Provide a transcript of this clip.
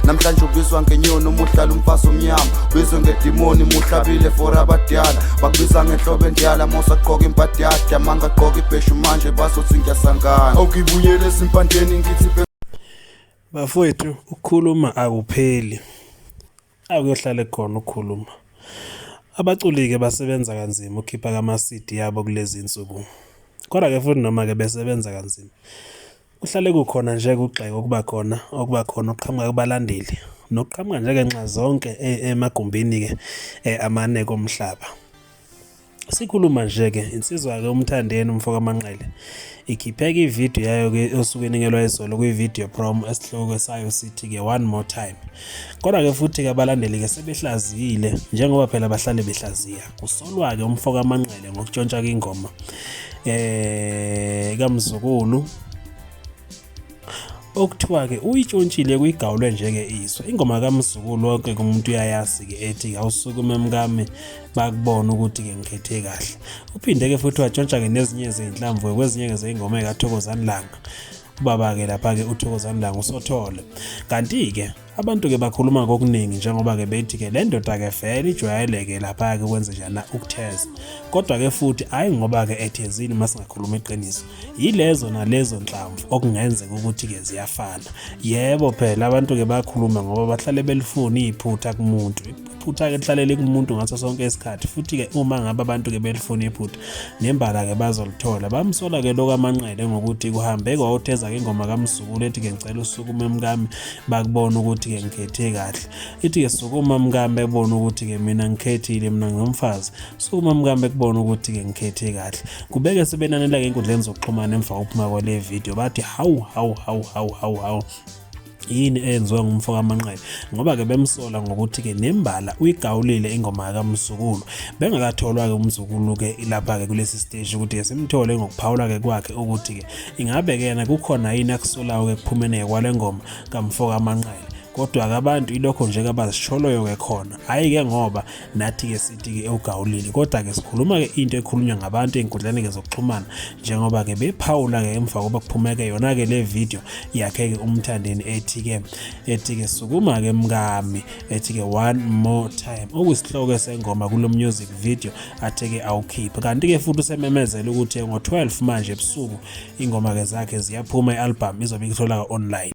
namhlanje ubizwa ngenyoni umuhlala umfazi omnyama ubizwe ngedimoni muhlabile for abadala bakubiza ngenhlobo endiyala mosaqoka impadi yakhe amanga aqoka ibheshu manje bazothi ngiyasangana awukibuyele esimpandeni ngithi bafowethu ukukhuluma akupheli akuyohlala khona ukukhuluma abaculi-ke basebenza kanzima ukhipha kama-CD yabo kulezi insuku kodwa-ke futhi noma-ke besebenza kanzima kuhlale kukhona nje ukugxeka okuba khona ukuqhamuka kubalandeli nokuqhamuka nje ngenxa zonke emagumbini-ke amaneko omhlaba. Sikhuluma nje-ke insizwa-ke uMthandeni umfo kaManqele ikhipheka ividiyo yayo-ke osuke inikelwa izolo kwi-video promo esihloko sayo sithi-ke one more time. Kodwa-ke futhi-ke abalandeli-ke sebehlaziyile njengoba phela bahlale behlaziya kusolwa-ke umfo kaManqele ngokutshontsha kwingoma kaMzukulu okuthiwa-ke uyitshontshile kuyigawulwe njenge iswa ingoma kaMzukulu wonke kumuntu uyayazi-ke ethi awusukume mkami bakubona ukuthi-ke ngikhethe kahle. Uphinde-ke futhi watshontsha-ke nezinye zey'nhlamvu kwezinye-ke zey'ngoma kaThokozani Langa ubaba-ke lapha-ke uThokozani Langa uSothole. Kanti-ke abantu-ke bakhuluma ngokuningi njengoba-ke bethi-ke le ndoda-ke vele ijwayele-ke lapha-ke ukwenza njani ukutheza kodwa-ke futhi hhayi ngoba-ke ethezile uma singakhuluma iqiniso yilezo nalezo nhlamvu okungenzeka ukuthi-ke ziyafana. Yebo phela abantu-ke bakhuluma ngoba bahlale belifuna iphutha kumuntu iphutha-ke lihlalele kumuntu ngaso sonke isikhathi futhi-ke uma ngabe abantu-ke belifuna iphutha nembala-ke bazolithola. Bamsola-ke lo kaManqele ngokuthi kuhambe kwawutheza-ke ingoma kaMzukulu ethi-ke ngicela usukume mkami bakubona ukuthi-ke ngikhethe kahle ithi-ke sukuma mkami bebona ukuthi-ke mina ngikhethile mina ngingumfazi sukuma mkami bekubona ukuthi-ke ngikhethe kahle. Kubeke sebenanela-ke ey'nkundleni zokuxhumana emva kokuphuma kwale video bathi hawu yini eyenziwa ngumfo kaManqele ngoba-ke bemsola ngokuthi-ke nembala uyigawulile ingoma kaMzukulu bengakatholwa-ke uMzukulu-ke lapha-ke kulesi stage ukuthi-ke simthole ngokuphawula-ke kwakhe ukuthi-ke ingabe-ke yena kukhona yini akusolayo-ke kuphumene kwale ngoma kamfo kaManqele. Kodwa-ke abantu ilokho nje abazisholoyo-ke khona hhayi-ke ngoba nathi-ke sithi-ke ugawulile kodwa-ke sikhuluma-ke into ekhulunywa ngabantu ey'nkundleni-ke zokuxhumana njengoba-ke bephawula-ke emva koba kuphumeke yona-ke le video yakhe-ke uMthandeni ethi-ke sukuma-ke mkami ethi-ke one more time okuyisihloko sengoma kulo music video athe-ke awukhiphe. Kanti-ke futhi usememezela ukuthi ngo-12 manje ebusuku ingoma-ke zakhe ziyaphuma i-album izobe ikuthola online.